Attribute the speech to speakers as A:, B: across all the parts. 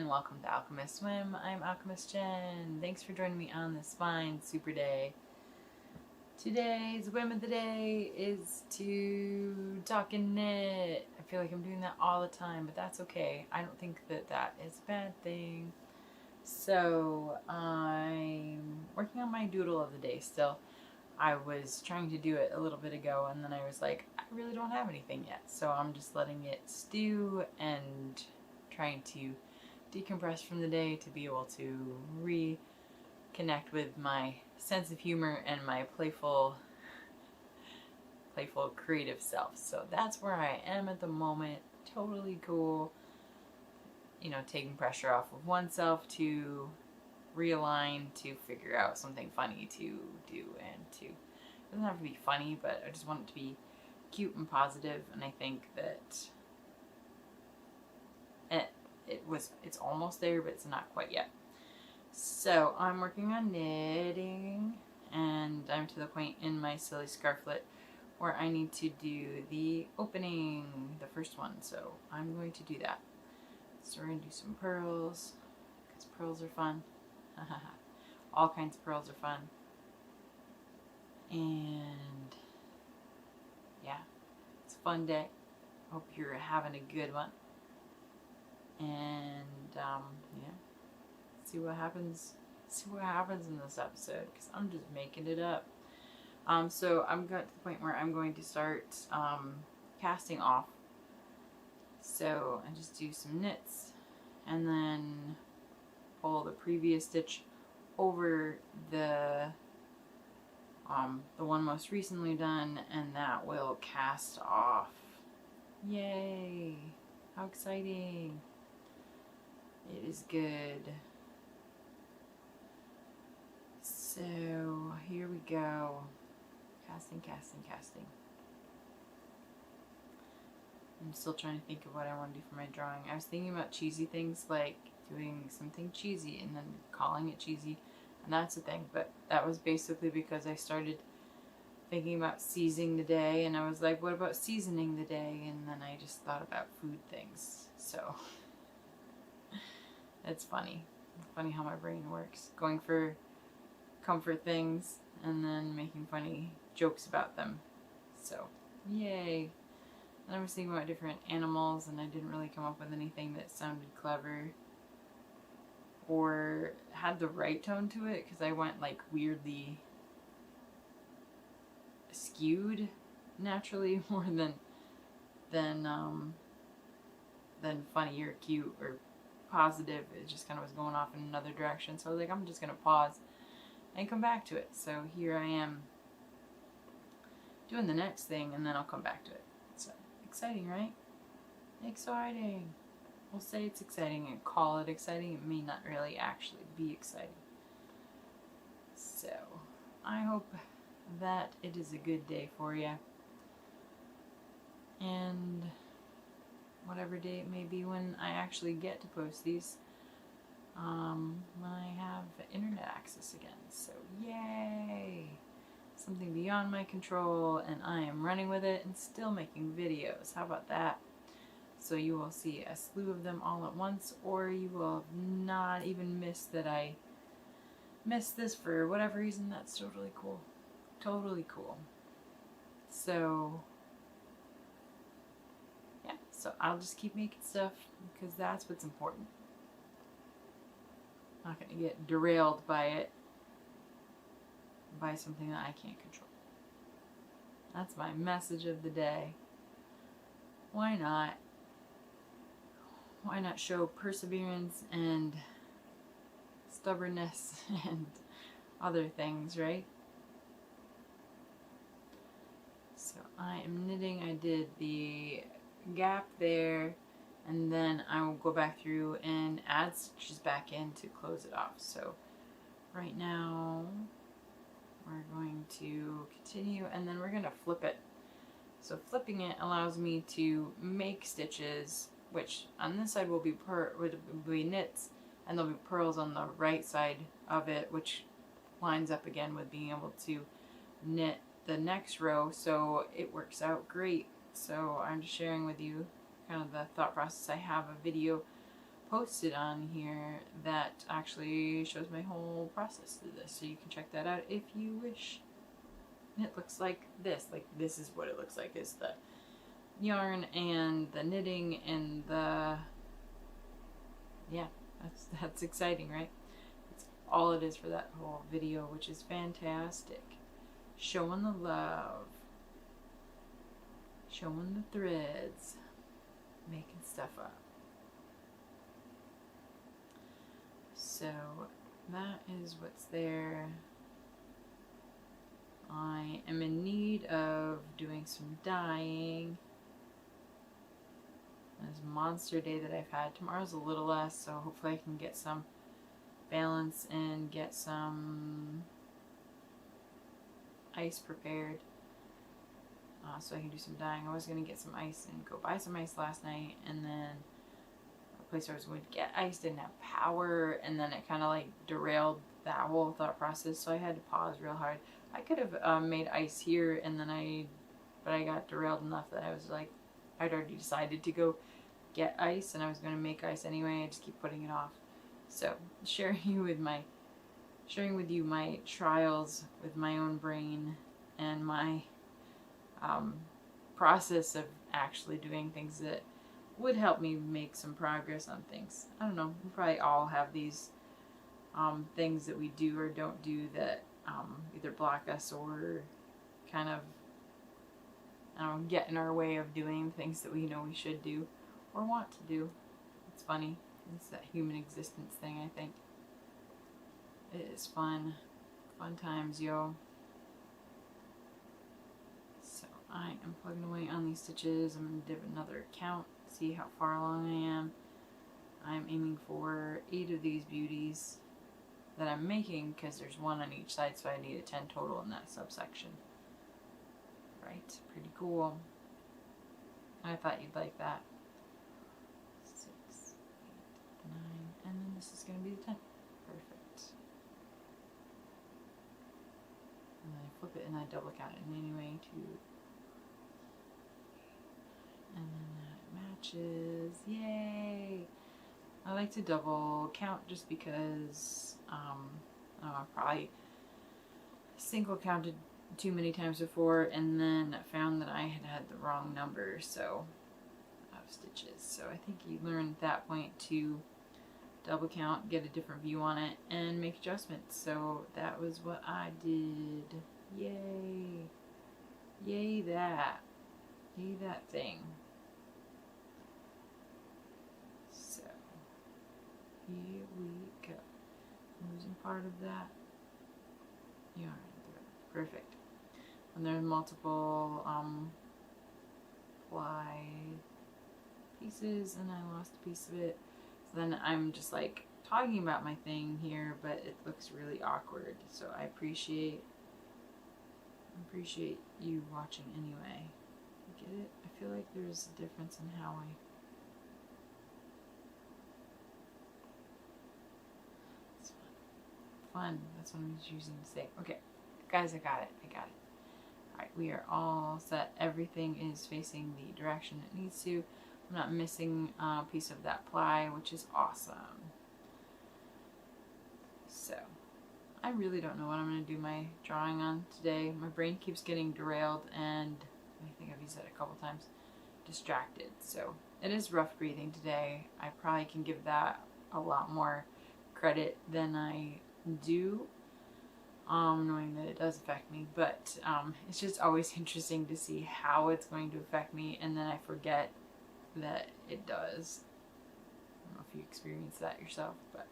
A: and welcome to Alchemist Swim. I'm Alchemist Jen. Thanks for joining me on this fine super day. Today's whim of the day is to talk and knit. I feel like I'm doing that all the time, but that's okay. I don't think that that is a bad thing. So I'm working on my doodle of the day still. I was trying to do it a little bit ago, and then I was like, I really don't have anything yet. So I'm just letting it stew and trying to decompress from the day to be able to reconnect with my sense of humor and my playful creative self. So that's where I am at the moment. Totally cool. You know, taking pressure off of oneself to realign, to figure out something funny to do, and to, it doesn't have to be funny, but I just want it to be cute and positive, and I think that it's almost there, but it's not quite yet. So I'm working on knitting, and I'm to the point in my silly scarflet where I need to do the opening, the first one, so I'm going to do that. So we're going to do some pearls, because pearls are fun. All kinds of pearls are fun. And yeah, it's a fun day. Hope you're having a good one. And yeah, see what happens in this episode, because I'm just making it up. So I'm got to the point where I'm going to start casting off. So I just do some knits and then pull the previous stitch over the one most recently done, and that will cast off. Yay! How exciting! It is good. So here we go. Casting. I'm still trying to think of what I want to do for my drawing. I was thinking about cheesy things, like doing something cheesy and then calling it cheesy, and that's the thing. But that was basically because I started thinking about seizing the day, and I was like, what about seasoning the day? And then I just thought about food things. So it's funny how my brain works, going for comfort things and then making funny jokes about them. So yay. And I was thinking about different animals, and I didn't really come up with anything that sounded clever or had the right tone to it, because I went like weirdly skewed naturally more than funny or cute or positive. It just kind of was going off in another direction. So I was like, I'm just gonna pause and come back to it. So here I am doing the next thing, and then I'll come back to it. So exciting, right? Exciting. We'll say it's exciting and call it exciting. It may not really actually be exciting. So I hope that it is a good day for you, and whatever day it may be when I actually get to post these, when I have internet access again. So yay! Something beyond my control, and I am running with it and still making videos. How about that? So you will see a slew of them all at once, or you will not even miss that I missed this for whatever reason. That's totally cool. Totally cool. So yeah, so I'll just keep making stuff, because that's what's important. Not going to get derailed by it, by something that I can't control. That's my message of the day. Why not? Why not show perseverance and stubbornness and other things, right? So I am knitting. I did the gap there, and then I will go back through and add stitches back in to close it off. So right now we're going to continue, and then we're going to flip it. So flipping it allows me to make stitches, which on this side will be knits, and there'll be pearls on the right side of it, which lines up again with being able to knit the next row. So it works out great. So I'm just sharing with you kind of the thought process. I have a video posted on here that actually shows my whole process through this, so you can check that out if you wish. It looks like this. Like, this is what it looks like, is the yarn and the knitting and the, yeah, that's exciting, right? That's all it is for that whole video, which is fantastic. Showing the love, showing the threads, making stuff up. So that is what's there. I am in need of doing some dyeing. This monster day that I've had. Tomorrow's a little less, so hopefully I can get some balance and get some ice prepared, so I can do some dyeing. I was going to get some ice and go buy some ice last night, and then the place where I was going to get ice didn't have power, and then it kind of like derailed that whole thought process, so I had to pause real hard. I could have made ice here, and then but I got derailed enough that I was like, I'd already decided to go get ice, and I was going to make ice anyway. I just keep putting it off. So sharing with you my trials with my own brain and my process of actually doing things that would help me make some progress on things. I don't know, we probably all have these things that we do or don't do that either block us or kind of, I don't know, get in our way of doing things that we know we should do or want to do. It's funny. It's that human existence thing, I think. It is fun. Fun times, yo. So I am plugging away on these stitches. I'm going to give another count, see how far along I am. I'm aiming for 8 of these beauties that I'm making, because there's 1 on each side, so I need a 10 total in that subsection. Right, pretty cool. I thought you'd like that. 6, 8, 9, and then this is going to be the 10. Perfect. And then I flip it and I double count it anyway to, and then that matches. Yay! I like to double count just because I probably single counted too many times before, and then found that I had the wrong number of stitches. So I think you learn at that point to double count, get a different view on it, and make adjustments. So that was what I did. Yay! Yay that! Yay that thing! So here we go. Losing part of that yarn. Perfect. And there's multiple ply pieces, and I lost a piece of it. So then I'm just like talking about my thing here, but it looks really awkward. So I appreciate you watching anyway. You get it? I feel like there's a difference in how I. It's fun. That's what I'm using to say. Okay. Guys, I got it. Alright, we are all set. Everything is facing the direction it needs to. I'm not missing a piece of that ply, which is awesome. So, I really don't know what I'm going to do my drawing on today. My brain keeps getting derailed, and I think I've used that a couple times, distracted. So, it is rough breathing today. I probably can give that a lot more credit than I do. Knowing that it does affect me, but it's just always interesting to see how it's going to affect me, and then I forget that it does. I don't know if you experience that yourself, but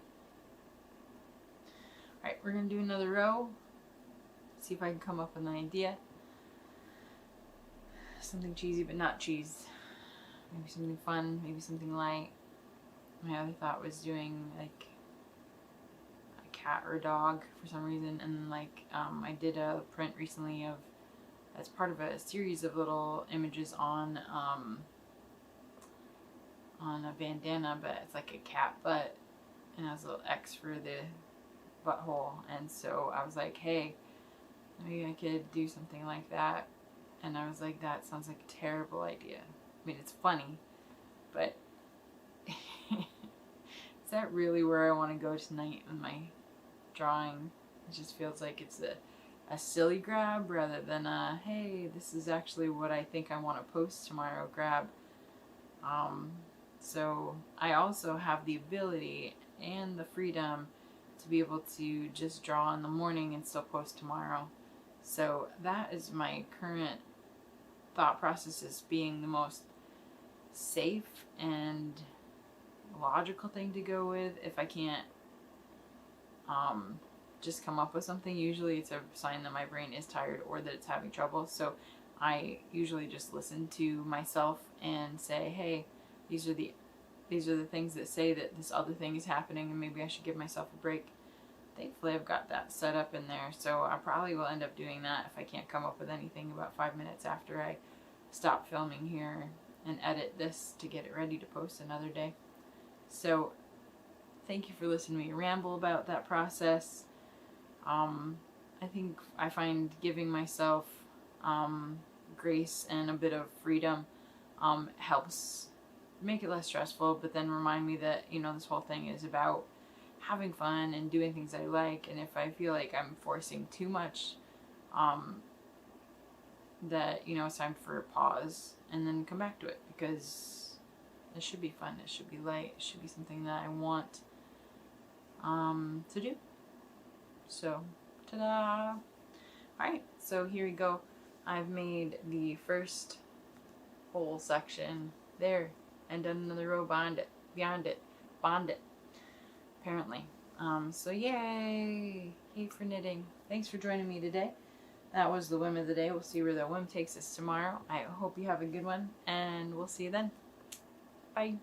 A: alright, we're going to do another row, see if I can come up with an idea. Something cheesy but not cheese. Maybe something fun, maybe something light. My other thought was doing like cat or a dog for some reason, and like I did a print recently of, as part of a series of little images on a bandana, but it's like a cat butt, and it has a little X for the butthole, and so I was like, hey, maybe I could do something like that, and I was like, that sounds like a terrible idea. I mean, it's funny, but that really where I want to go tonight in my drawing? It just feels like it's a silly grab rather than a, hey, this is actually what I think I want to post tomorrow grab. So I also have the ability and the freedom to be able to just draw in the morning and still post tomorrow. So that is my current thought process, as being the most safe and logical thing to go with. If I can't just come up with something, usually it's a sign that my brain is tired or that it's having trouble. So I usually just listen to myself and say, hey, these are the things that say that this other thing is happening and maybe I should give myself a break. Thankfully I've got that set up in there, so I probably will end up doing that if I can't come up with anything about 5 minutes after I stop filming here and edit this to get it ready to post another day. So thank you for listening to me ramble about that process. I think I find giving myself grace and a bit of freedom helps make it less stressful, but then remind me that, you know, this whole thing is about having fun and doing things I like. And if I feel like I'm forcing too much, that, you know, it's time for a pause and then come back to it, because it should be fun, it should be light, it should be something that I want to do. So, ta-da! Alright, so here we go. I've made the first whole section there and done another row beyond it, apparently. So yay! Yay for knitting. Thanks for joining me today. That was the whim of the day. We'll see where the whim takes us tomorrow. I hope you have a good one, and we'll see you then. Bye.